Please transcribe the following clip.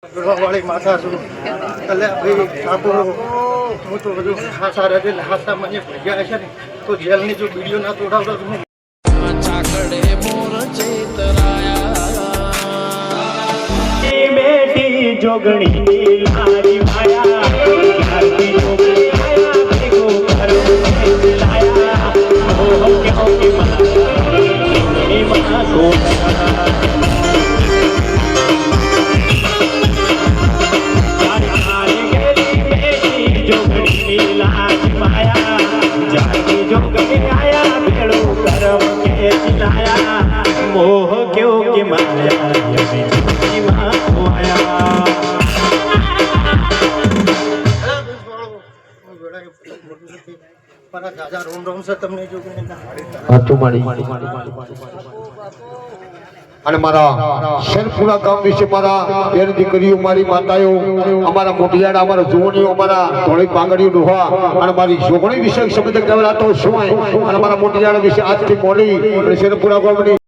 વાળી માથા છું એટલે ભાઈ ઠાકોર હું તો બધું હાસા રહે હાસા મને ભેગા છે ને તો જેલની જો વિડીયો ના તોડાવતો તો હું બેટી જોગણી લારી માયા લારી જોગણી આયા ભેગો કરો લાયા ઓહો કે માયા કો मोह क्यों की माया રોમ રોમ છે તમને જો અને મારા શેરપુરા ગામ વિશે મારા બેન દીકરીઓ મારી માતાઓ અમારા મોઢિયાળા અમારા જુવણીઓ અમારા ધોળી પાંગડીઓ ડોહા અને મારી જોગણી વિશે શબ્દ કહેવાતો શું અને મારા મોઢિયાળા વિશે આજથી મોડી શેરપુરા ગામની